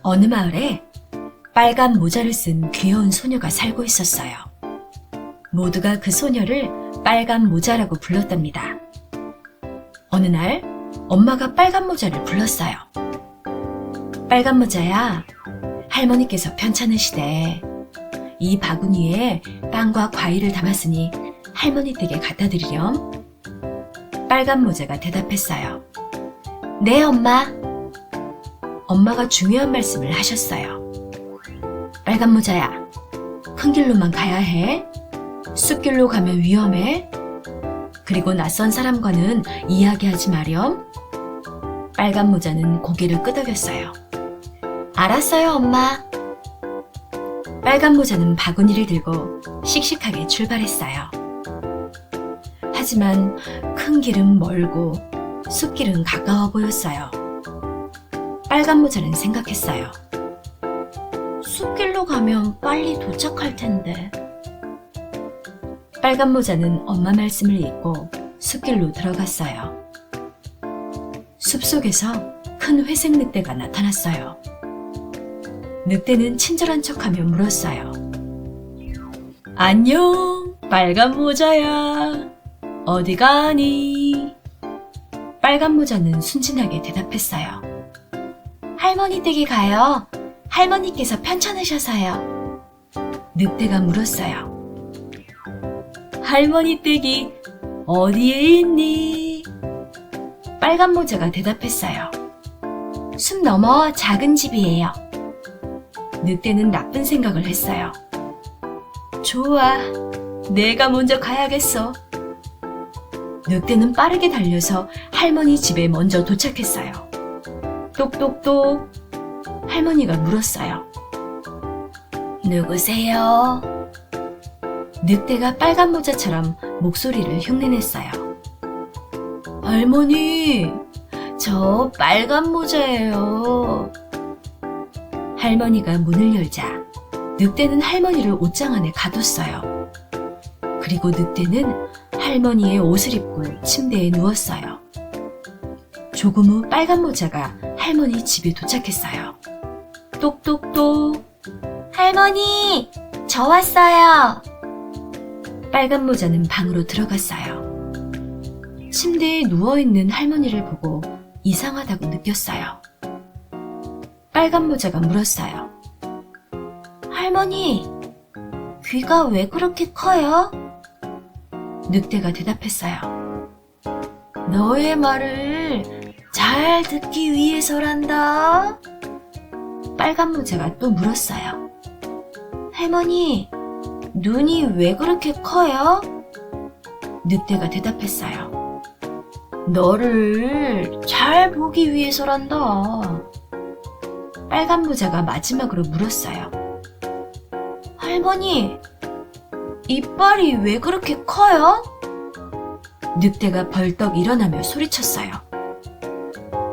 어느 마을에 빨간 모자를 쓴 귀여운 소녀가 살고 있었어요. 모두가 그 소녀를 빨간 모자라고 불렀답니다. 어느 날 엄마가 빨간 모자를 불렀어요. 빨간 모자야, 할머니께서 편찮으시대. 이 바구니에 빵과 과일을 담았으니 할머니 댁에 갖다 드리렴. 빨간 모자가 대답했어요. 네, 엄마. 엄마가 중요한 말씀을 하셨어요. 빨간 모자야, 큰 길로만 가야 해. 숲길로 가면 위험해. 그리고 낯선 사람과는 이야기하지 마렴. 빨간 모자는 고개를 끄덕였어요. 알았어요, 엄마. 빨간 모자는 바구니를 들고 씩씩하게 출발했어요. 하지만 큰 길은 멀고 숲길은 가까워 보였어요. 빨간 모자는 생각했어요. 숲길로 가면 빨리 도착할 텐데. 빨간 모자는 엄마 말씀을 잊고 숲길로 들어갔어요. 숲속에서 큰 회색 늑대가 나타났어요. 늑대는 친절한 척하며 물었어요. 안녕, 빨간 모자야. 어디 가니? 빨간 모자는 순진하게 대답했어요. 할머니 댁에 가요. 할머니께서 편찮으셔서요. 늑대가 물었어요. 할머니 댁이 어디에 있니? 빨간 모자가 대답했어요. 숲 너머 작은 집이에요. 늑대는 나쁜 생각을 했어요. 좋아, 내가 먼저 가야겠어. 늑대는 빠르게 달려서 할머니 집에 먼저 도착했어요. 똑똑똑. 할머니가 물었어요. 누구세요? 늑대가 빨간 모자처럼 목소리를 흉내냈어요. 할머니, 저 빨간 모자예요. 할머니가 문을 열자 늑대는 할머니를 옷장 안에 가뒀어요. 그리고 늑대는 할머니의 옷을 입고 침대에 누웠어요. 조금 후 빨간 모자가 할머니 집에 도착했어요. 똑똑똑. 할머니, 저 왔어요. 빨간 모자는 방으로 들어갔어요. 침대에 누워있는 할머니를 보고 이상하다고 느꼈어요. 빨간 모자가 물었어요. 할머니, 귀가 왜 그렇게 커요? 늑대가 대답했어요. 너의 말을 잘 듣기 위해서란다. 빨간 모자가 또 물었어요. 할머니, 눈이 왜 그렇게 커요? 늑대가 대답했어요. 너를 잘 보기 위해서란다. 빨간 모자가 마지막으로 물었어요. 할머니, 이빨이 왜 그렇게 커요? 늑대가 벌떡 일어나며 소리쳤어요.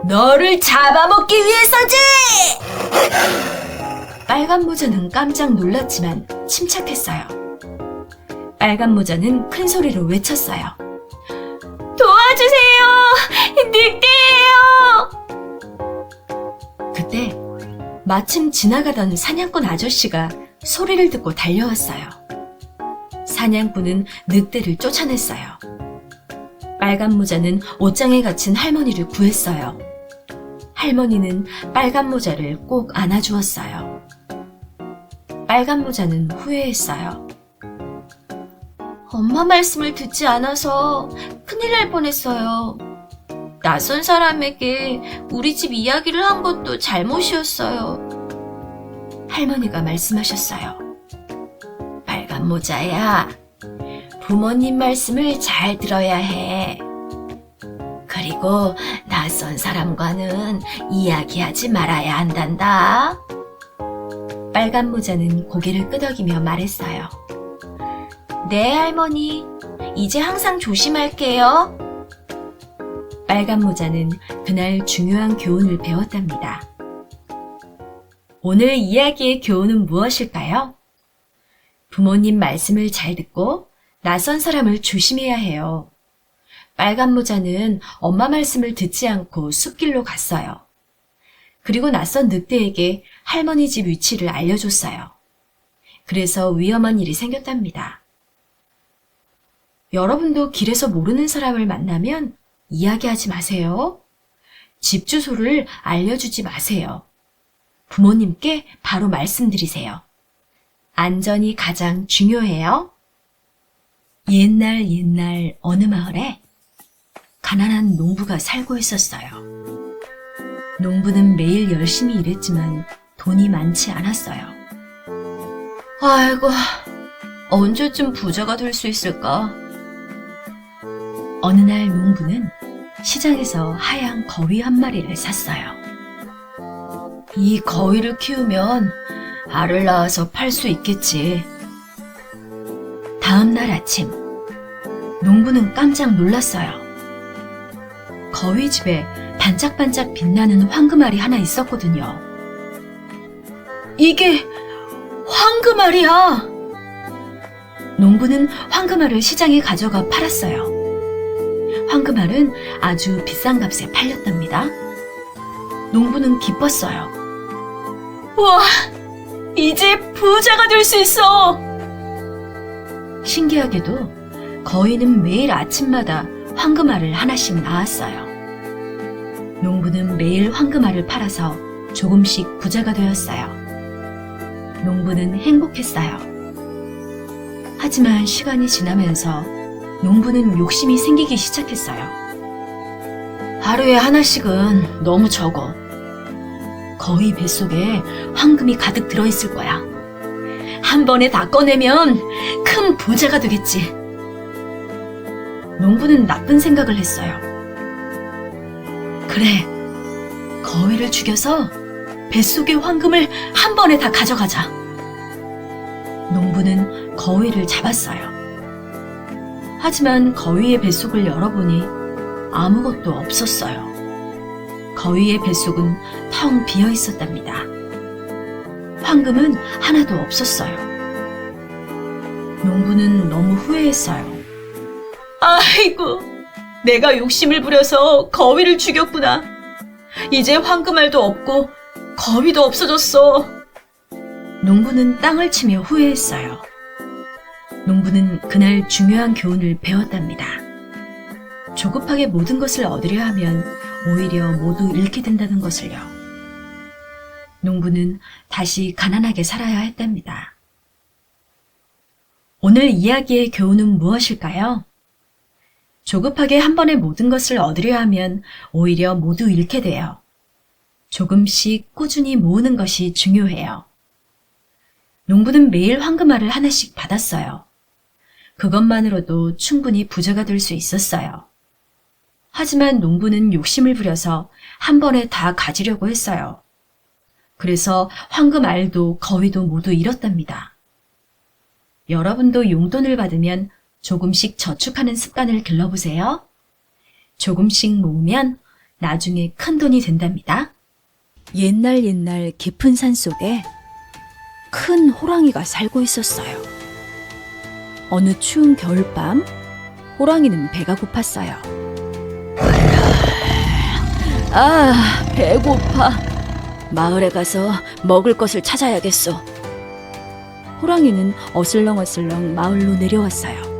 너를 잡아먹기 위해서지! 빨간 모자는 깜짝 놀랐지만 침착했어요. 빨간 모자는 큰 소리로 외쳤어요. 도와주세요! 늑대예요! 그때 마침 지나가던 사냥꾼 아저씨가 소리를 듣고 달려왔어요. 사냥꾼은 늑대를 쫓아냈어요. 빨간 모자는 옷장에 갇힌 할머니를 구했어요. 할머니는 빨간 모자를 꼭 안아주었어요. 빨간 모자는 후회했어요. 엄마 말씀을 듣지 않아서 큰일 날 뻔했어요. 낯선 사람에게 우리 집 이야기를 한 것도 잘못이었어요. 할머니가 말씀하셨어요. 빨간 모자야, 부모님 말씀을 잘 들어야 해. 그리고 낯선 사람과는 이야기하지 말아야 한단다. 빨간 모자는 고개를 끄덕이며 말했어요. 네, 할머니. 이제 항상 조심할게요. 빨간 모자는 그날 중요한 교훈을 배웠답니다. 오늘 이야기의 교훈은 무엇일까요? 부모님 말씀을 잘 듣고 낯선 사람을 조심해야 해요. 빨간 모자는 엄마 말씀을 듣지 않고 숲길로 갔어요. 그리고 낯선 늑대에게 할머니 집 위치를 알려줬어요. 그래서 위험한 일이 생겼답니다. 여러분도 길에서 모르는 사람을 만나면 이야기하지 마세요. 집 주소를 알려주지 마세요. 부모님께 바로 말씀드리세요. 안전이 가장 중요해요. 옛날 어느 마을에 가난한 농부가 살고 있었어요. 농부는 매일 열심히 일했지만 돈이 많지 않았어요. 아이고, 언제쯤 부자가 될 수 있을까? 어느 날 농부는 시장에서 하얀 거위 한 마리를 샀어요. 이 거위를 키우면 알을 낳아서 팔 수 있겠지. 다음 날 아침, 농부는 깜짝 놀랐어요. 거위 집에 반짝반짝 빛나는 황금알이 하나 있었거든요. 이게 황금알이야! 농부는 황금알을 시장에 가져가 팔았어요. 황금알은 아주 비싼 값에 팔렸답니다. 농부는 기뻤어요. 우와! 이제 부자가 될 수 있어! 신기하게도 거위는 매일 아침마다 황금알을 하나씩 낳았어요. 농부는 매일 황금알을 팔아서 조금씩 부자가 되었어요. 농부는 행복했어요. 하지만 시간이 지나면서 농부는 욕심이 생기기 시작했어요. 하루에 하나씩은 너무 적어. 거위 뱃속에 황금이 가득 들어있을 거야. 한 번에 다 꺼내면 큰 부자가 되겠지. 농부는 나쁜 생각을 했어요. 그래, 거위를 죽여서 뱃속의 황금을 한 번에 다 가져가자. 농부는 거위를 잡았어요. 하지만 거위의 뱃속을 열어보니 아무것도 없었어요. 거위의 뱃속은 텅 비어 있었답니다. 황금은 하나도 없었어요. 농부는 너무 후회했어요. 아이고, 내가 욕심을 부려서 거위를 죽였구나. 이제 황금알도 없고 거위도 없어졌어. 농부는 땅을 치며 후회했어요. 농부는 그날 중요한 교훈을 배웠답니다. 조급하게 모든 것을 얻으려 하면 오히려 모두 잃게 된다는 것을요. 농부는 다시 가난하게 살아야 했답니다. 오늘 이야기의 교훈은 무엇일까요? 조급하게 한 번에 모든 것을 얻으려 하면 오히려 모두 잃게 돼요. 조금씩 꾸준히 모으는 것이 중요해요. 농부는 매일 황금알을 하나씩 받았어요. 그것만으로도 충분히 부자가 될 수 있었어요. 하지만 농부는 욕심을 부려서 한 번에 다 가지려고 했어요. 그래서 황금알도 거위도 모두 잃었답니다. 여러분도 용돈을 받으면 조금씩 저축하는 습관을 길러보세요. 조금씩 모으면 나중에 큰 돈이 된답니다. 옛날 깊은 산 속에 큰 호랑이가 살고 있었어요. 어느 추운 겨울밤, 호랑이는 배가 고팠어요. 아, 배고파. 마을에 가서 먹을 것을 찾아야겠어. 호랑이는 어슬렁어슬렁 마을로 내려왔어요.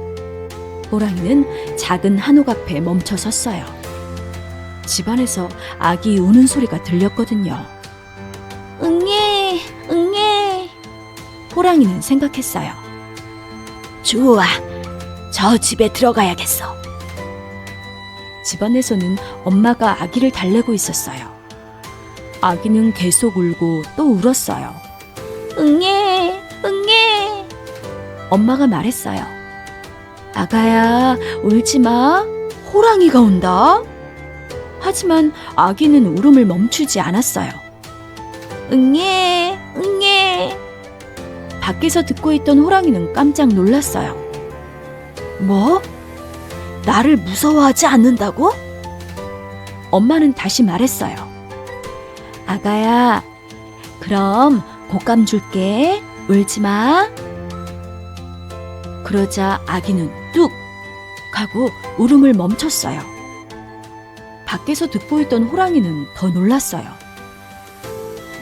호랑이는 작은 한옥 앞에 멈춰 섰어요. 집안에서 아기 우는 소리가 들렸거든요. 응애, 응애. 호랑이는 생각했어요. 좋아, 저 집에 들어가야겠어. 집안에서는 엄마가 아기를 달래고 있었어요. 아기는 계속 울고 또 울었어요. 응애, 응애. 엄마가 말했어요. 아가야, 울지 마. 호랑이가 온다. 하지만 아기는 울음을 멈추지 않았어요. 응애, 응애. 밖에서 듣고 있던 호랑이는 깜짝 놀랐어요. 뭐? 나를 무서워하지 않는다고? 엄마는 다시 말했어요. 아가야, 그럼 곶감 줄게. 울지 마. 그러자 아기는 뚝 하고 울음을 멈췄어요. 밖에서 듣고 있던 호랑이는 더 놀랐어요.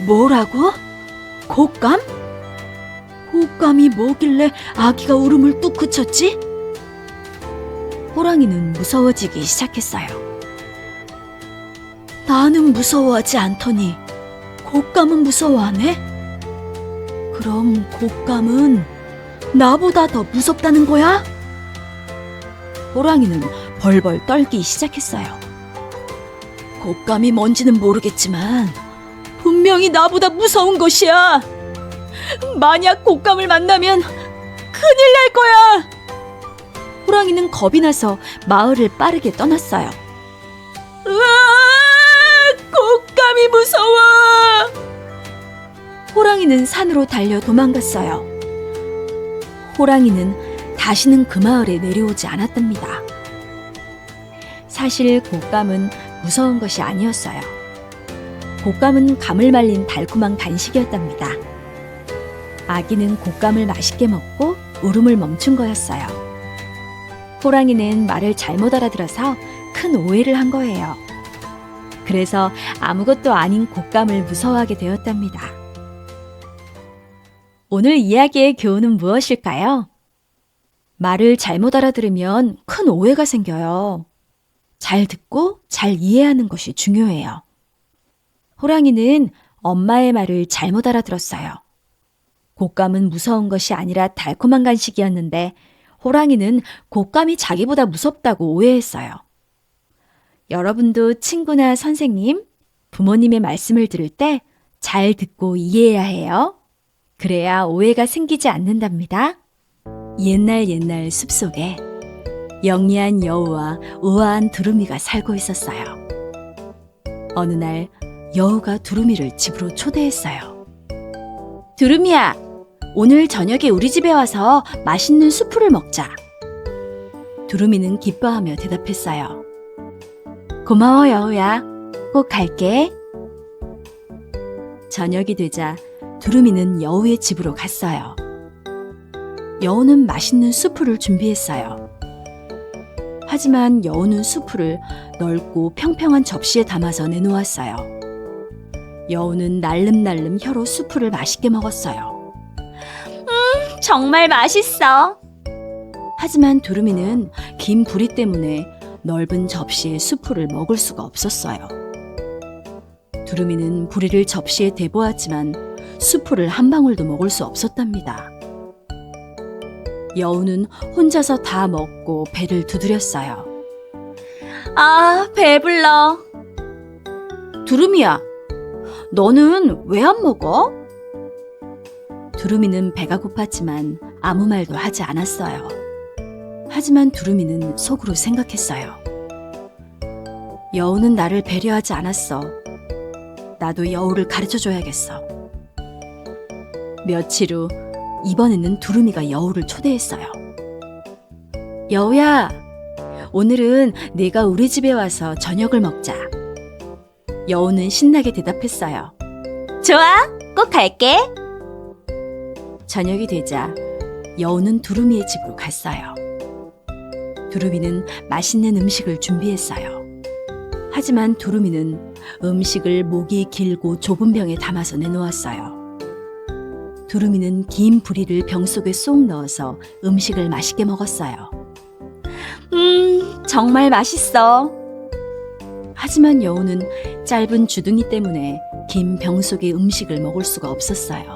뭐라고? 곶감? 곶감이 뭐길래 아기가 울음을 뚝 그쳤지? 호랑이는 무서워지기 시작했어요. 나는 무서워하지 않더니 곶감은 무서워하네? 그럼 곶감은 나보다 더 무섭다는 거야? 호랑이는 벌벌 떨기 시작했어요. 곶감이 뭔지는 모르겠지만 분명히 나보다 무서운 것이야. 만약 곶감을 만나면 큰일 날 거야. 호랑이는 겁이 나서 마을을 빠르게 떠났어요. 으아! 곶감이 무서워! 호랑이는 산으로 달려 도망갔어요. 호랑이는 다시는 그 마을에 내려오지 않았답니다. 사실 곶감은 무서운 것이 아니었어요. 곶감은 감을 말린 달콤한 간식이었답니다. 아기는 곶감을 맛있게 먹고 울음을 멈춘 거였어요. 호랑이는 말을 잘못 알아들어서 큰 오해를 한 거예요. 그래서 아무것도 아닌 곶감을 무서워하게 되었답니다. 오늘 이야기의 교훈은 무엇일까요? 말을 잘못 알아들으면 큰 오해가 생겨요. 잘 듣고 잘 이해하는 것이 중요해요. 호랑이는 엄마의 말을 잘못 알아들었어요. 곶감은 무서운 것이 아니라 달콤한 간식이었는데 호랑이는 곶감이 자기보다 무섭다고 오해했어요. 여러분도 친구나 선생님, 부모님의 말씀을 들을 때 잘 듣고 이해해야 해요. 그래야 오해가 생기지 않는답니다. 옛날 숲속에 영리한 여우와 우아한 두루미가 살고 있었어요. 어느 날 여우가 두루미를 집으로 초대했어요. 두루미야, 오늘 저녁에 우리 집에 와서 맛있는 수프를 먹자. 두루미는 기뻐하며 대답했어요. 고마워 여우야, 꼭 갈게. 저녁이 되자 두루미는 여우의 집으로 갔어요. 여우는 맛있는 수프를 준비했어요. 하지만 여우는 수프를 넓고 평평한 접시에 담아서 내놓았어요. 여우는 날름날름 혀로 수프를 맛있게 먹었어요. 정말 맛있어. 하지만 두루미는 긴 부리 때문에 넓은 접시에 수프를 먹을 수가 없었어요. 두루미는 부리를 접시에 대보았지만 수프를 한 방울도 먹을 수 없었답니다. 여우는 혼자서 다 먹고 배를 두드렸어요. 아, 배불러. 두루미야, 너는 왜 안 먹어? 두루미는 배가 고팠지만 아무 말도 하지 않았어요. 하지만 두루미는 속으로 생각했어요. 여우는 나를 배려하지 않았어. 나도 여우를 가르쳐줘야겠어. 며칠 후 이번에는 두루미가 여우를 초대했어요. 여우야, 오늘은 네가 우리 집에 와서 저녁을 먹자. 여우는 신나게 대답했어요. 좋아, 꼭 갈게. 저녁이 되자 여우는 두루미의 집으로 갔어요. 두루미는 맛있는 음식을 준비했어요. 하지만 두루미는 음식을 목이 길고 좁은 병에 담아서 내놓았어요. 두루미는 긴 부리를 병 속에 쏙 넣어서 음식을 맛있게 먹었어요. 정말 맛있어. 하지만 여우는 짧은 주둥이 때문에 긴 병 속의 음식을 먹을 수가 없었어요.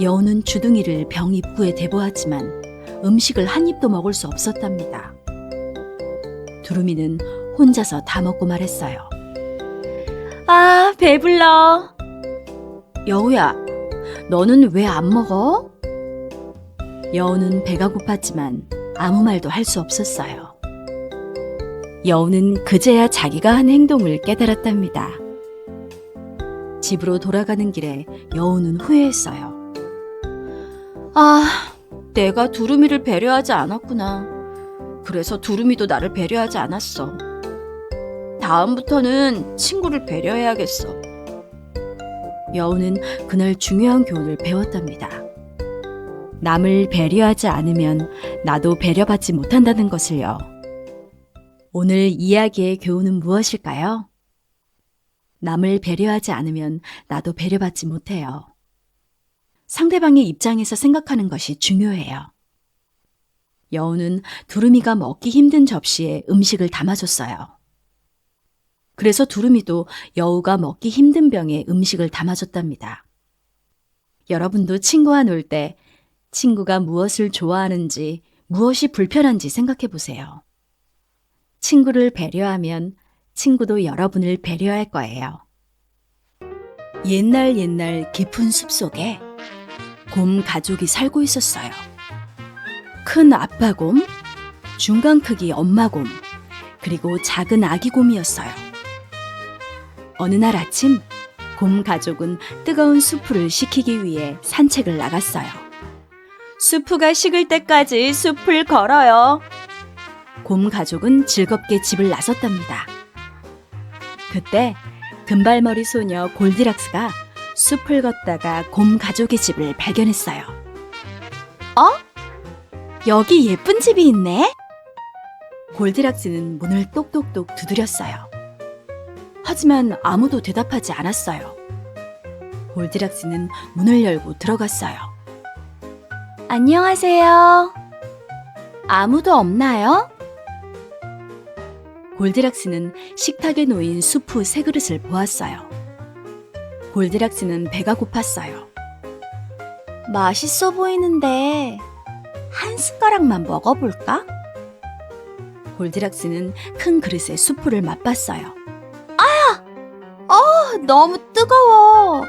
여우는 주둥이를 병 입구에 대보았지만 음식을 한 입도 먹을 수 없었답니다. 두루미는 혼자서 다 먹고 말했어요. 아, 배불러. 여우야, 너는 왜 안 먹어? 여우는 배가 고팠지만 아무 말도 할 수 없었어요. 여우는 그제야 자기가 한 행동을 깨달았답니다. 집으로 돌아가는 길에 여우는 후회했어요. 아, 내가 두루미를 배려하지 않았구나. 그래서 두루미도 나를 배려하지 않았어. 다음부터는 친구를 배려해야겠어. 여우는 그날 중요한 교훈을 배웠답니다. 남을 배려하지 않으면 나도 배려받지 못한다는 것을요. 오늘 이야기의 교훈은 무엇일까요? 남을 배려하지 않으면 나도 배려받지 못해요. 상대방의 입장에서 생각하는 것이 중요해요. 여우는 두루미가 먹기 힘든 접시에 음식을 담아줬어요. 그래서 두루미도 여우가 먹기 힘든 병에 음식을 담아줬답니다. 여러분도 친구와 놀 때 친구가 무엇을 좋아하는지, 무엇이 불편한지 생각해 보세요. 친구를 배려하면 친구도 여러분을 배려할 거예요. 옛날 깊은 숲속에 곰 가족이 살고 있었어요. 큰 아빠곰, 중간 크기 엄마곰, 그리고 작은 아기곰이었어요. 어느 날 아침, 곰 가족은 뜨거운 수프를 식히기 위해 산책을 나갔어요. 수프가 식을 때까지 숲을 걸어요. 곰 가족은 즐겁게 집을 나섰답니다. 그때 금발머리 소녀 골디락스가 숲을 걷다가 곰 가족의 집을 발견했어요. 여기 예쁜 집이 있네? 골디락스는 문을 똑똑똑 두드렸어요. 하지만 아무도 대답하지 않았어요. 골디락스는 문을 열고 들어갔어요. 안녕하세요. 아무도 없나요? 골디락스는 식탁에 놓인 수프 3그릇을 보았어요. 골디락스는 배가 고팠어요. 맛있어 보이는데 한 숟가락만 먹어볼까? 골디락스는 큰 그릇에 수프를 맛봤어요. 너무 뜨거워.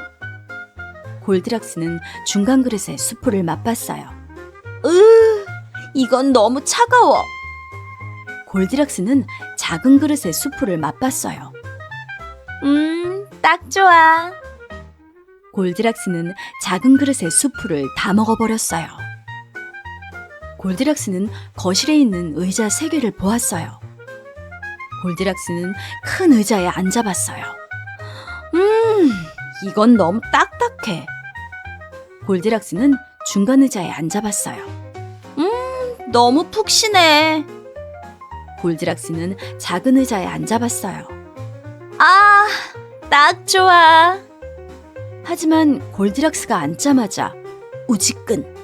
골디락스는 중간 그릇에 수프를 맛봤어요. 이건 너무 차가워. 골디락스는 작은 그릇에 수프를 맛봤어요. 딱 좋아. 골디락스는 작은 그릇에 수프를 다 먹어버렸어요. 골디락스는 거실에 있는 의자 3개를 보았어요. 골디락스는 큰 의자에 앉아봤어요. 이건 너무 딱딱해. 골디락스는 중간 의자에 앉아봤어요. 너무 푹신해. 골디락스는 작은 의자에 앉아봤어요. 딱 좋아. 하지만 골디락스가 앉자마자 우지끈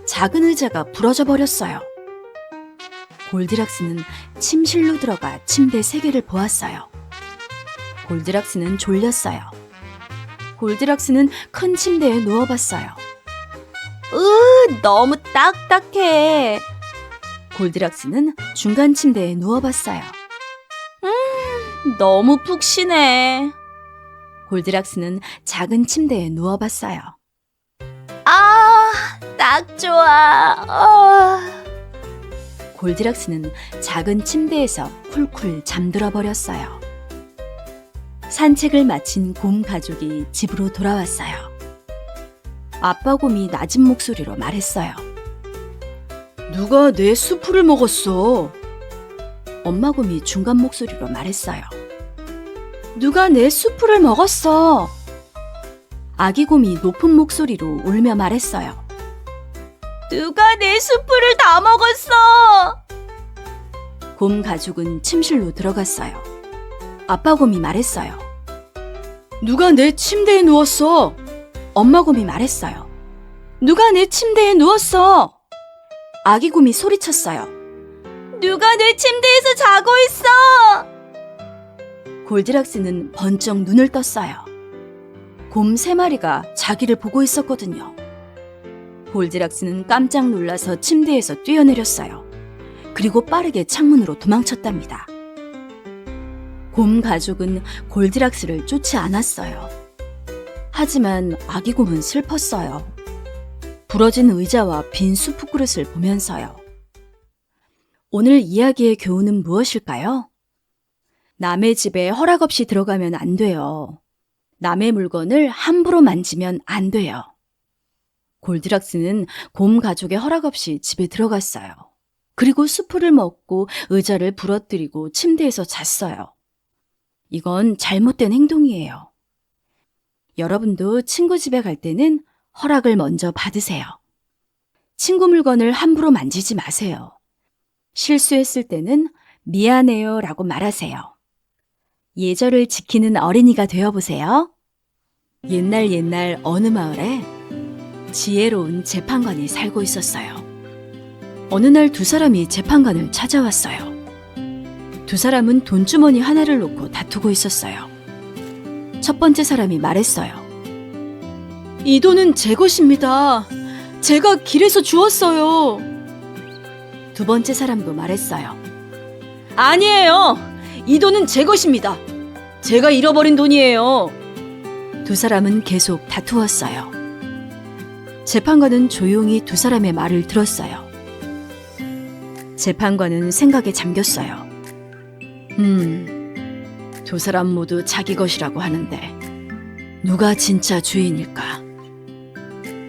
작은 의자가 부러져 버렸어요. 골디락스는 침실로 들어가 침대 3개를 보았어요. 골디락스는 졸렸어요. 골디락스는 큰 침대에 누워봤어요. 너무 딱딱해. 골디락스는 중간 침대에 누워봤어요. 너무 푹신해. 골디락스는 작은 침대에 누워봤어요. 딱 좋아. 골디락스는 작은 침대에서 쿨쿨 잠들어 버렸어요. 산책을 마친 곰 가족이 집으로 돌아왔어요. 아빠 곰이 낮은 목소리로 말했어요. 누가 내 수프를 먹었어? 엄마 곰이 중간 목소리로 말했어요. 누가 내 수프를 먹었어? 아기 곰이 높은 목소리로 울며 말했어요. 누가 내 수프를 다 먹었어? 곰 가족은 침실로 들어갔어요. 아빠 곰이 말했어요. 누가 내 침대에 누웠어? 엄마 곰이 말했어요. 누가 내 침대에 누웠어? 아기 곰이 소리쳤어요. 누가 내 침대에서 자고 있어? 골디락스는 번쩍 눈을 떴어요. 곰 3마리가 자기를 보고 있었거든요. 골디락스는 깜짝 놀라서 침대에서 뛰어내렸어요. 그리고 빠르게 창문으로 도망쳤답니다. 곰 가족은 골디락스를 쫓지 않았어요. 하지만 아기 곰은 슬펐어요. 부러진 의자와 빈 수프 그릇을 보면서요. 오늘 이야기의 교훈은 무엇일까요? 남의 집에 허락 없이 들어가면 안 돼요. 남의 물건을 함부로 만지면 안 돼요. 골디락스는 곰 가족의 허락 없이 집에 들어갔어요. 그리고 수프를 먹고 의자를 부러뜨리고 침대에서 잤어요. 이건 잘못된 행동이에요. 여러분도 친구 집에 갈 때는 허락을 먼저 받으세요. 친구 물건을 함부로 만지지 마세요. 실수했을 때는 미안해요 라고 말하세요. 예절을 지키는 어린이가 되어보세요. 옛날 어느 마을에 지혜로운 재판관이 살고 있었어요. 어느 날 두 사람이 재판관을 찾아왔어요. 두 사람은 돈주머니 하나를 놓고 다투고 있었어요. 첫 번째 사람이 말했어요. 이 돈은 제 것입니다. 제가 길에서 주웠어요. 두 번째 사람도 말했어요. 아니에요. 이 돈은 제 것입니다. 제가 잃어버린 돈이에요. 두 사람은 계속 다투었어요. 재판관은 조용히 두 사람의 말을 들었어요. 재판관은 생각에 잠겼어요. 두 사람 모두 자기 것이라고 하는데 누가 진짜 주인일까?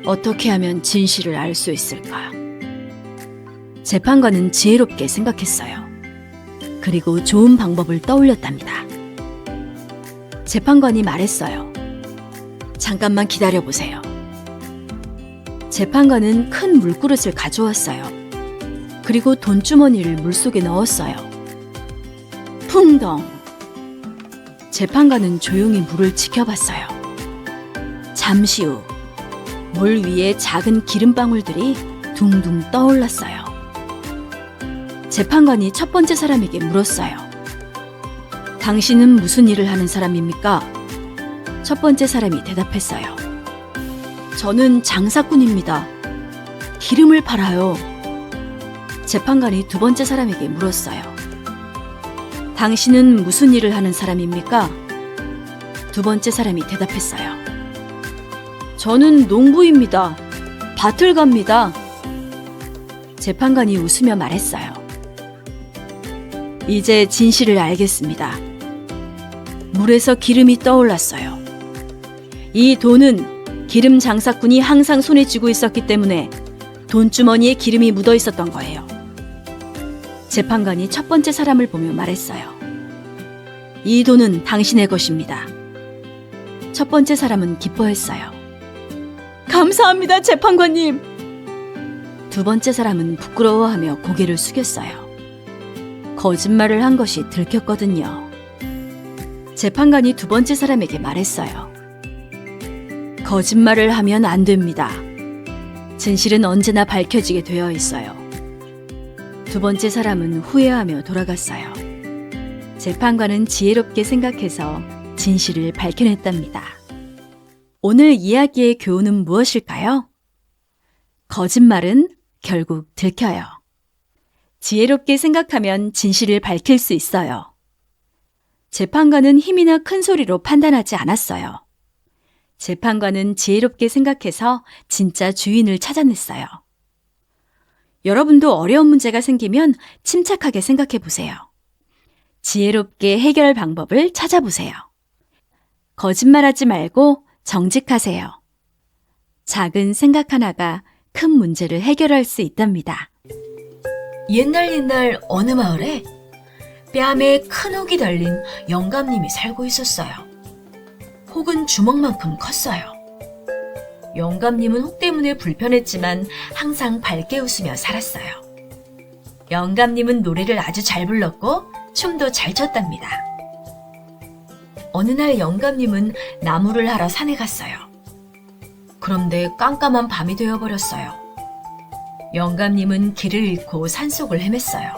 어떻게 하면 진실을 알 수 있을까? 재판관은 지혜롭게 생각했어요. 그리고 좋은 방법을 떠올렸답니다. 재판관이 말했어요. 잠깐만 기다려보세요. 재판관은 큰 물그릇을 가져왔어요. 그리고 돈주머니를 물속에 넣었어요. 풍덩! 재판관은 조용히 물을 지켜봤어요. 잠시 후, 물 위에 작은 기름방울들이 둥둥 떠올랐어요. 재판관이 첫 번째 사람에게 물었어요. 당신은 무슨 일을 하는 사람입니까? 첫 번째 사람이 대답했어요. 저는 장사꾼입니다. 기름을 팔아요. 재판관이 두 번째 사람에게 물었어요. 당신은 무슨 일을 하는 사람입니까? 두 번째 사람이 대답했어요. 저는 농부입니다. 밭을 갑니다. 재판관이 웃으며 말했어요. 이제 진실을 알겠습니다. 물에서 기름이 떠올랐어요. 이 돈은 기름 장사꾼이 항상 손에 쥐고 있었기 때문에 돈주머니에 기름이 묻어 있었던 거예요. 재판관이 첫 번째 사람을 보며 말했어요. 이 돈은 당신의 것입니다. 첫 번째 사람은 기뻐했어요. 감사합니다, 재판관님. 두 번째 사람은 부끄러워하며 고개를 숙였어요. 거짓말을 한 것이 들켰거든요. 재판관이 두 번째 사람에게 말했어요. 거짓말을 하면 안 됩니다. 진실은 언제나 밝혀지게 되어 있어요. 두 번째 사람은 후회하며 돌아갔어요. 재판관은 지혜롭게 생각해서 진실을 밝혀냈답니다. 오늘 이야기의 교훈은 무엇일까요? 거짓말은 결국 들켜요. 지혜롭게 생각하면 진실을 밝힐 수 있어요. 재판관은 힘이나 큰 소리로 판단하지 않았어요. 재판관은 지혜롭게 생각해서 진짜 주인을 찾아냈어요. 여러분도 어려운 문제가 생기면 침착하게 생각해 보세요. 지혜롭게 해결 방법을 찾아보세요. 거짓말하지 말고 정직하세요. 작은 생각 하나가 큰 문제를 해결할 수 있답니다. 옛날 어느 마을에 뺨에 큰 혹이 달린 영감님이 살고 있었어요. 혹은 주먹만큼 컸어요. 영감님은 혹 때문에 불편했지만 항상 밝게 웃으며 살았어요. 영감님은 노래를 아주 잘 불렀고 춤도 잘 췄답니다. 어느 날 영감님은 나무를 하러 산에 갔어요. 그런데 깜깜한 밤이 되어버렸어요. 영감님은 길을 잃고 산속을 헤맸어요.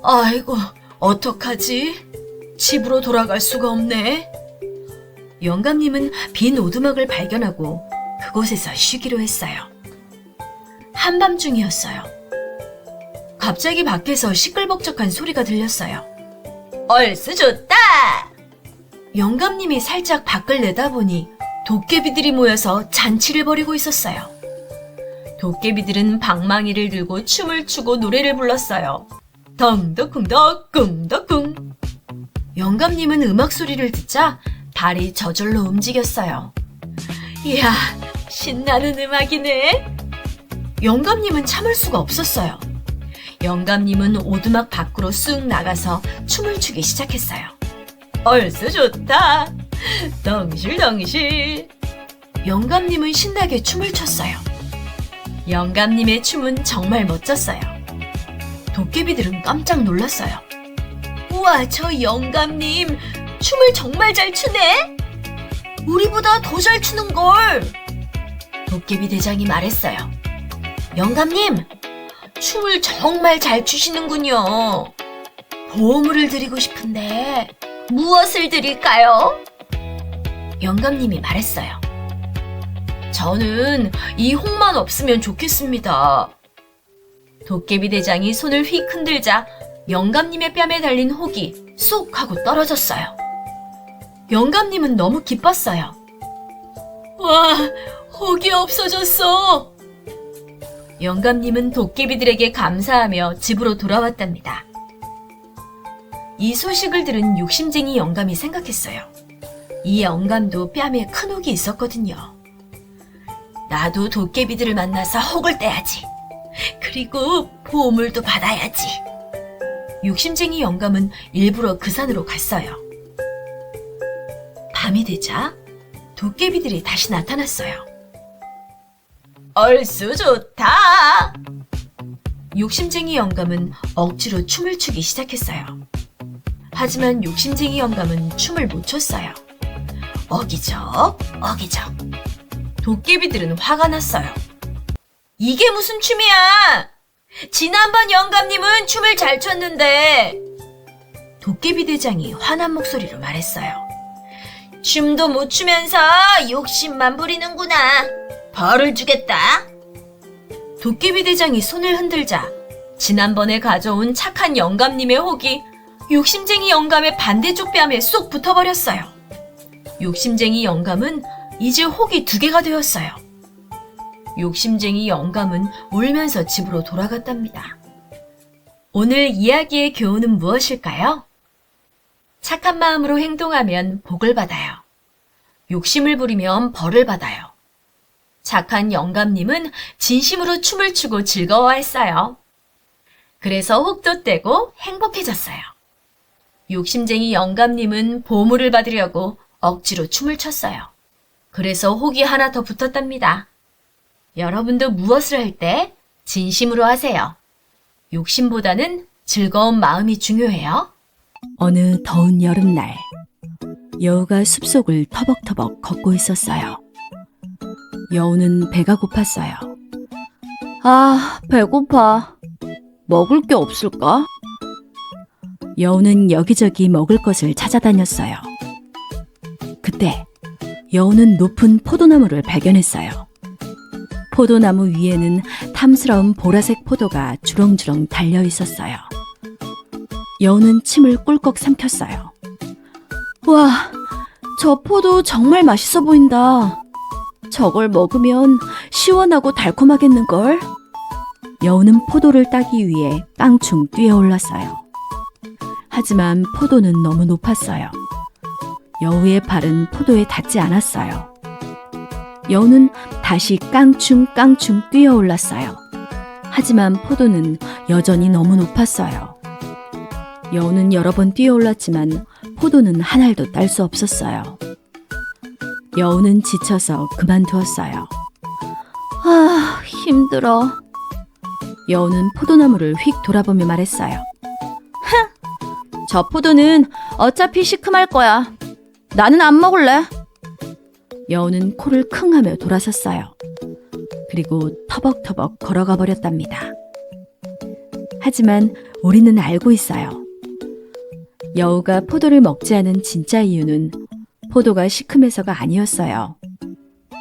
아이고, 어떡하지? 집으로 돌아갈 수가 없네. 영감님은 빈 오두막을 발견하고 그곳에서 쉬기로 했어요. 한밤중이었어요. 갑자기 밖에서 시끌벅적한 소리가 들렸어요. 얼쑤 좋다! 영감님이 살짝 밖을 내다보니 도깨비들이 모여서 잔치를 벌이고 있었어요. 도깨비들은 방망이를 들고 춤을 추고 노래를 불렀어요. 덩덕쿵덕쿵덕쿵. 영감님은 음악 소리를 듣자 발이 저절로 움직였어요. 이야, 신나는 음악이네. 영감님은 참을 수가 없었어요. 영감님은 오두막 밖으로 쑥 나가서 춤을 추기 시작했어요. 얼쑤 좋다. 덩실덩실. 영감님은 신나게 춤을 췄어요. 영감님의 춤은 정말 멋졌어요. 도깨비들은 깜짝 놀랐어요. 우와, 우와, 저 영감님 춤을 정말 잘 추네? 우리보다 더 잘 추는걸. 도깨비 대장이 말했어요. 영감님, 춤을 정말 잘 추시는군요. 보물을 드리고 싶은데 무엇을 드릴까요? 영감님이 말했어요. 저는 이 혹만 없으면 좋겠습니다. 도깨비 대장이 손을 휙 흔들자 영감님의 뺨에 달린 혹이 쏙 하고 떨어졌어요. 영감님은 너무 기뻤어요. 와, 혹이 없어졌어. 영감님은 도깨비들에게 감사하며 집으로 돌아왔답니다. 이 소식을 들은 욕심쟁이 영감이 생각했어요. 이 영감도 뺨에 큰 혹이 있었거든요. 나도 도깨비들을 만나서 혹을 떼야지. 그리고 보물도 받아야지. 욕심쟁이 영감은 일부러 그 산으로 갔어요. 밤이 되자 도깨비들이 다시 나타났어요. 얼쑤 좋다. 욕심쟁이 영감은 억지로 춤을 추기 시작했어요. 하지만 욕심쟁이 영감은 춤을 못 췄어요. 어기적, 어기적. 도깨비들은 화가 났어요. 이게 무슨 춤이야? 지난번 영감님은 춤을 잘 췄는데. 도깨비 대장이 화난 목소리로 말했어요. 춤도 못 추면서 욕심만 부리는구나. 벌을 주겠다. 도깨비 대장이 손을 흔들자 지난번에 가져온 착한 영감님의 혹이 욕심쟁이 영감의 반대쪽 뺨에 쏙 붙어버렸어요. 욕심쟁이 영감은 이제 혹이 2개가 되었어요. 욕심쟁이 영감은 울면서 집으로 돌아갔답니다. 오늘 이야기의 교훈은 무엇일까요? 착한 마음으로 행동하면 복을 받아요. 욕심을 부리면 벌을 받아요. 착한 영감님은 진심으로 춤을 추고 즐거워했어요. 그래서 혹도 떼고 행복해졌어요. 욕심쟁이 영감님은 보물을 받으려고 억지로 춤을 췄어요. 그래서 혹이 하나 더 붙었답니다. 여러분도 무엇을 할 때 진심으로 하세요. 욕심보다는 즐거운 마음이 중요해요. 어느 더운 여름날, 여우가 숲속을 터벅터벅 걷고 있었어요. 여우는 배가 고팠어요. 아, 배고파. 먹을 게 없을까? 여우는 여기저기 먹을 것을 찾아다녔어요. 그때 여우는 높은 포도나무를 발견했어요. 포도나무 위에는 탐스러운 보라색 포도가 주렁주렁 달려 있었어요. 여우는 침을 꿀꺽 삼켰어요. 와, 저 포도 정말 맛있어 보인다. 저걸 먹으면 시원하고 달콤하겠는걸? 여우는 포도를 따기 위해 깡충 뛰어올랐어요. 하지만 포도는 너무 높았어요. 여우의 발은 포도에 닿지 않았어요. 여우는 다시 깡충깡충 뛰어올랐어요. 하지만 포도는 여전히 너무 높았어요. 여우는 여러 번 뛰어올랐지만 포도는 한 알도 딸 수 없었어요. 여우는 지쳐서 그만두었어요. 아, 힘들어. 여우는 포도나무를 휙 돌아보며 말했어요. 저 포도는 어차피 시큼할 거야. 나는 안 먹을래. 여우는 코를 킁 하며 돌아섰어요. 그리고 터벅터벅 걸어가 버렸답니다. 하지만 우리는 알고 있어요. 여우가 포도를 먹지 않은 진짜 이유는 포도가 시큼해서가 아니었어요.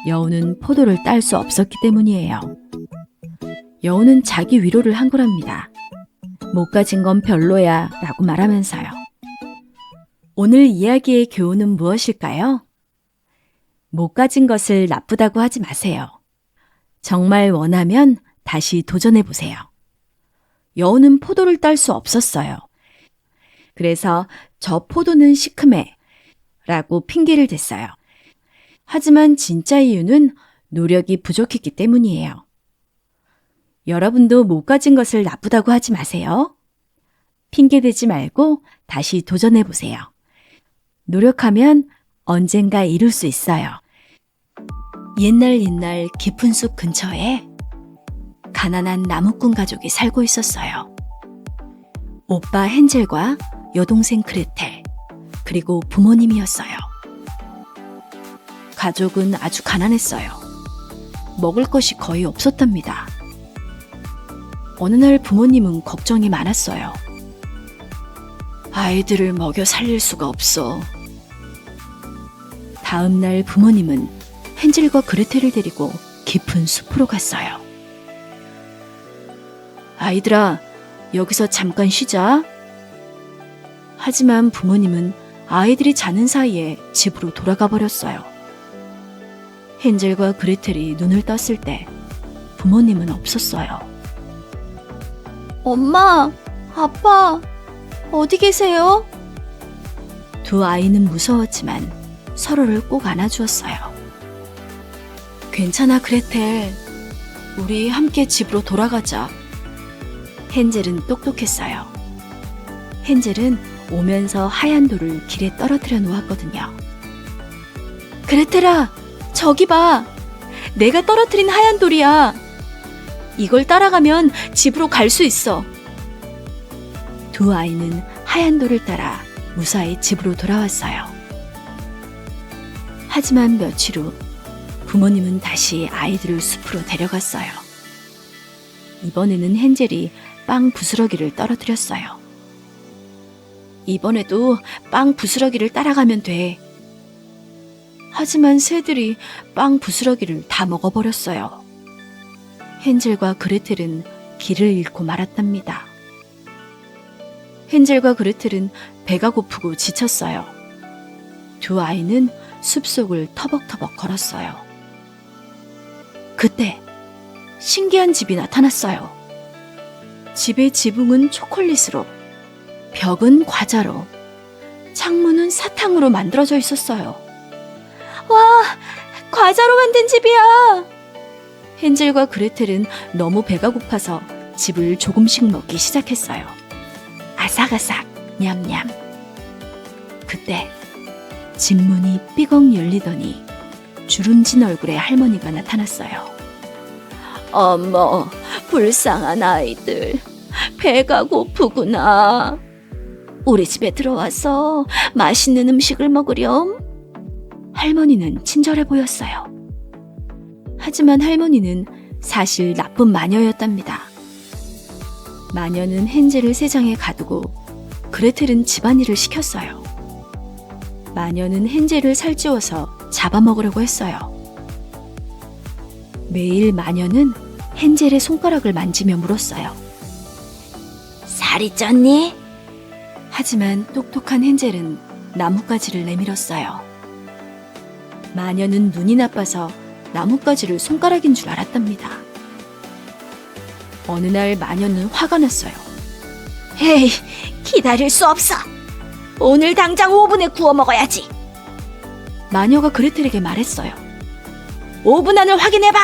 여우는 포도를 딸 수 없었기 때문이에요. 여우는 자기 위로를 한 거랍니다. 못 가진 건 별로야 라고 말하면서요. 오늘 이야기의 교훈은 무엇일까요? 못 가진 것을 나쁘다고 하지 마세요. 정말 원하면 다시 도전해 보세요. 여우는 포도를 딸 수 없었어요. 그래서 저 포도는 시큼해 라고 핑계를 댔어요. 하지만 진짜 이유는 노력이 부족했기 때문이에요. 여러분도 못 가진 것을 나쁘다고 하지 마세요. 핑계대지 말고 다시 도전해 보세요. 노력하면 언젠가 이룰 수 있어요. 옛날 깊은 숲 근처에 가난한 나무꾼 가족이 살고 있었어요. 오빠 헨젤과 여동생 그레텔, 그리고 부모님이었어요. 가족은 아주 가난했어요. 먹을 것이 거의 없었답니다. 어느 날 부모님은 걱정이 많았어요. 아이들을 먹여 살릴 수가 없어. 다음 날 부모님은 헨젤과 그레텔을 데리고 깊은 숲으로 갔어요. 아이들아, 여기서 잠깐 쉬자. 하지만 부모님은 아이들이 자는 사이에 집으로 돌아가 버렸어요. 헨젤과 그레텔이 눈을 떴을 때 부모님은 없었어요. 엄마, 아빠, 어디 계세요? 두 아이는 무서웠지만 서로를 꼭 안아주었어요. 괜찮아, 그레텔. 우리 함께 집으로 돌아가자. 헨젤은 똑똑했어요. 헨젤은 오면서 하얀 돌을 길에 떨어뜨려 놓았거든요. 그레텔아, 저기 봐. 내가 떨어뜨린 하얀 돌이야. 이걸 따라가면 집으로 갈 수 있어. 두 아이는 하얀 돌을 따라 무사히 집으로 돌아왔어요. 하지만 며칠 후 부모님은 다시 아이들을 숲으로 데려갔어요. 이번에는 헨젤이 빵 부스러기를 떨어뜨렸어요. 이번에도 빵 부스러기를 따라가면 돼. 하지만 새들이 빵 부스러기를 다 먹어버렸어요. 헨젤과 그레텔은 길을 잃고 말았답니다. 헨젤과 그레텔은 배가 고프고 지쳤어요. 두 아이는 숲속을 터벅터벅 걸었어요. 그때 신기한 집이 나타났어요. 집의 지붕은 초콜릿으로, 벽은 과자로, 창문은 사탕으로 만들어져 있었어요. 와, 과자로 만든 집이야! 헨젤과 그레텔은 너무 배가 고파서 집을 조금씩 먹기 시작했어요. 아삭아삭, 냠냠. 그때 집 문이 삐걱 열리더니 주름진 얼굴의 할머니가 나타났어요. 어머, 불쌍한 아이들. 배가 고프구나. 우리 집에 들어와서 맛있는 음식을 먹으렴. 할머니는 친절해 보였어요. 하지만 할머니는 사실 나쁜 마녀였답니다. 마녀는 헨젤을 새장에 가두고 그레텔은 집안일을 시켰어요. 마녀는 헨젤을 살찌워서 잡아먹으려고 했어요. 매일 마녀는 헨젤의 손가락을 만지며 물었어요. 살이 쪘니? 하지만 똑똑한 헨젤은 나뭇가지를 내밀었어요. 마녀는 눈이 나빠서 나뭇가지를 손가락인 줄 알았답니다. 어느 날 마녀는 화가 났어요. 에이, 기다릴 수 없어. 오늘 당장 오븐에 구워 먹어야지. 마녀가 그레텔에게 말했어요. 오븐 안을 확인해봐.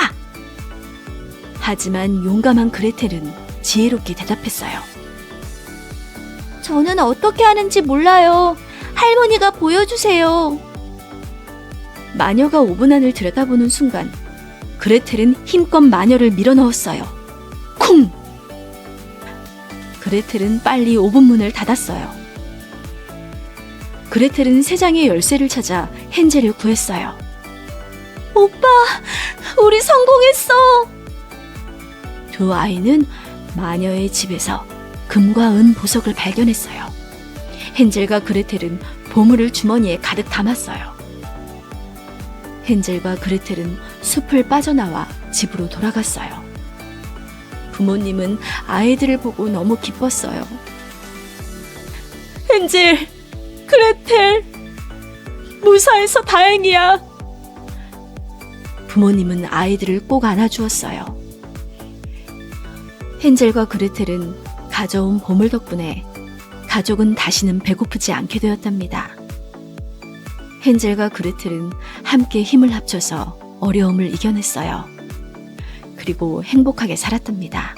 하지만 용감한 그레텔은 지혜롭게 대답했어요. 저는 어떻게 하는지 몰라요. 할머니가 보여주세요. 마녀가 오븐 안을 들여다보는 순간 그레텔은 힘껏 마녀를 밀어넣었어요. 쿵! 그레텔은 빨리 오븐 문을 닫았어요. 그레텔은 새장의 열쇠를 찾아 헨젤을 구했어요. 오빠, 우리 성공했어! 두 아이는 마녀의 집에서 금과 은 보석을 발견했어요. 헨젤과 그레텔은 보물을 주머니에 가득 담았어요. 헨젤과 그레텔은 숲을 빠져나와 집으로 돌아갔어요. 부모님은 아이들을 보고 너무 기뻤어요. 헨젤, 그레텔, 무사해서 다행이야. 부모님은 아이들을 꼭 안아주었어요. 헨젤과 그레텔은 가져온 보물 덕분에 가족은 다시는 배고프지 않게 되었답니다. 헨젤과 그레텔은 함께 힘을 합쳐서 어려움을 이겨냈어요. 그리고 행복하게 살았답니다.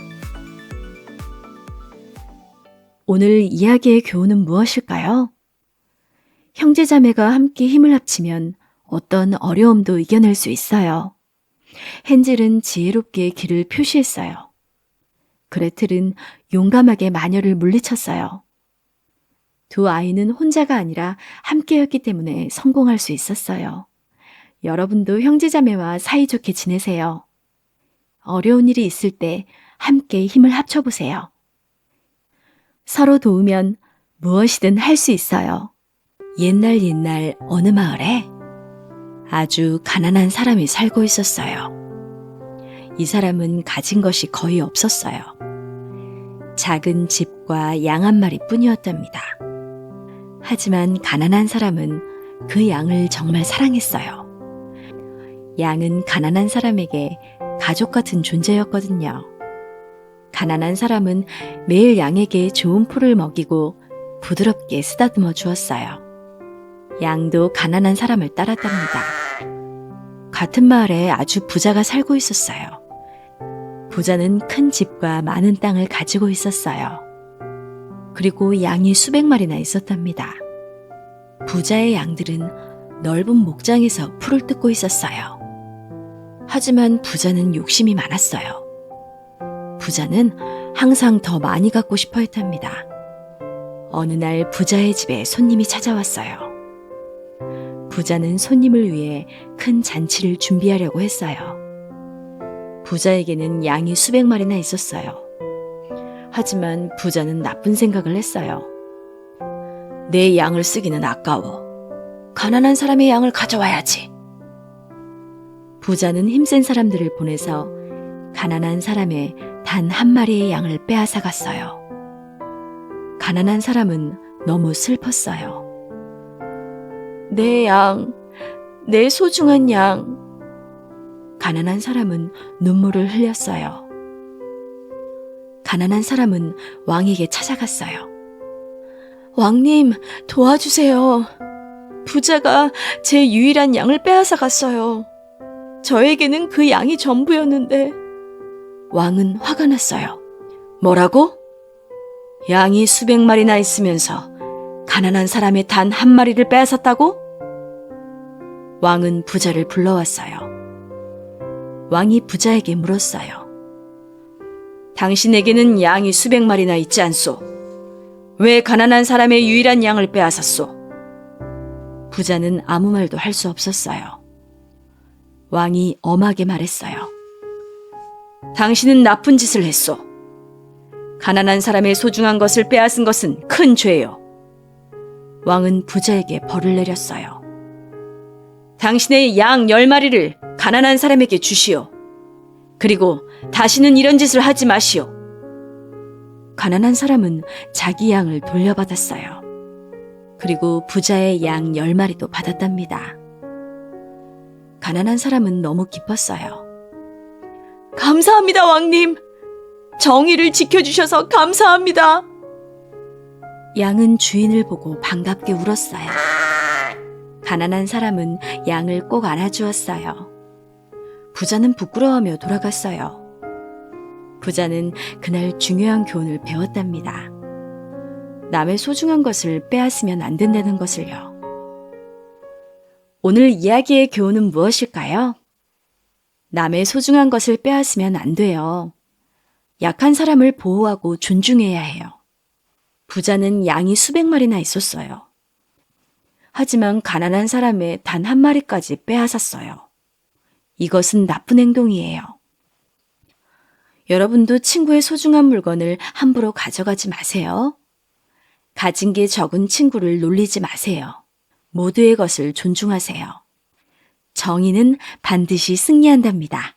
오늘 이야기의 교훈은 무엇일까요? 형제자매가 함께 힘을 합치면 어떤 어려움도 이겨낼 수 있어요. 헨젤은 지혜롭게 길을 표시했어요. 그레텔은 용감하게 마녀를 물리쳤어요. 두 아이는 혼자가 아니라 함께였기 때문에 성공할 수 있었어요. 여러분도 형제자매와 사이좋게 지내세요. 어려운 일이 있을 때 함께 힘을 합쳐보세요. 서로 도우면 무엇이든 할 수 있어요. 옛날 어느 마을에 아주 가난한 사람이 살고 있었어요. 이 사람은 가진 것이 거의 없었어요. 작은 집과 양 한 마리 뿐이었답니다. 하지만 가난한 사람은 그 양을 정말 사랑했어요. 양은 가난한 사람에게 가족 같은 존재였거든요. 가난한 사람은 매일 양에게 좋은 풀을 먹이고 부드럽게 쓰다듬어 주었어요. 양도 가난한 사람을 따랐답니다. 같은 마을에 아주 부자가 살고 있었어요. 부자는 큰 집과 많은 땅을 가지고 있었어요. 그리고 양이 수백 마리나 있었답니다. 부자의 양들은 넓은 목장에서 풀을 뜯고 있었어요. 하지만 부자는 욕심이 많았어요. 부자는 항상 더 많이 갖고 싶어 했답니다. 어느 날 부자의 집에 손님이 찾아왔어요. 부자는 손님을 위해 큰 잔치를 준비하려고 했어요. 부자에게는 양이 수백 마리나 있었어요. 하지만 부자는 나쁜 생각을 했어요. 내 양을 쓰기는 아까워. 가난한 사람의 양을 가져와야지. 부자는 힘센 사람들을 보내서 가난한 사람의 단 한 마리의 양을 빼앗아 갔어요. 가난한 사람은 너무 슬펐어요. 내 양, 내 소중한 양. 가난한 사람은 눈물을 흘렸어요. 가난한 사람은 왕에게 찾아갔어요. 왕님, 도와주세요. 부자가 제 유일한 양을 빼앗아 갔어요. 저에게는 그 양이 전부였는데. 왕은 화가 났어요. 뭐라고? 양이 수백 마리나 있으면서 가난한 사람의 단 한 마리를 빼앗았다고? 왕은 부자를 불러왔어요. 왕이 부자에게 물었어요. 당신에게는 양이 수백 마리나 있지 않소? 왜 가난한 사람의 유일한 양을 빼앗았소? 부자는 아무 말도 할 수 없었어요. 왕이 엄하게 말했어요. 당신은 나쁜 짓을 했소. 가난한 사람의 소중한 것을 빼앗은 것은 큰 죄요. 왕은 부자에게 벌을 내렸어요. 당신의 양 10마리를 가난한 사람에게 주시오. 그리고 다시는 이런 짓을 하지 마시오. 가난한 사람은 자기 양을 돌려받았어요. 그리고 부자의 양 10마리도 받았답니다. 가난한 사람은 너무 기뻤어요. 감사합니다, 왕님. 정의를 지켜주셔서 감사합니다. 양은 주인을 보고 반갑게 울었어요. 가난한 사람은 양을 꼭 안아주었어요. 부자는 부끄러워하며 돌아갔어요. 부자는 그날 중요한 교훈을 배웠답니다. 남의 소중한 것을 빼앗으면 안 된다는 것을요. 오늘 이야기의 교훈은 무엇일까요? 남의 소중한 것을 빼앗으면 안 돼요. 약한 사람을 보호하고 존중해야 해요. 부자는 양이 수백 마리나 있었어요. 하지만 가난한 사람의 단 한 마리까지 빼앗았어요. 이것은 나쁜 행동이에요. 여러분도 친구의 소중한 물건을 함부로 가져가지 마세요. 가진 게 적은 친구를 놀리지 마세요. 모두의 것을 존중하세요. 정의는 반드시 승리한답니다.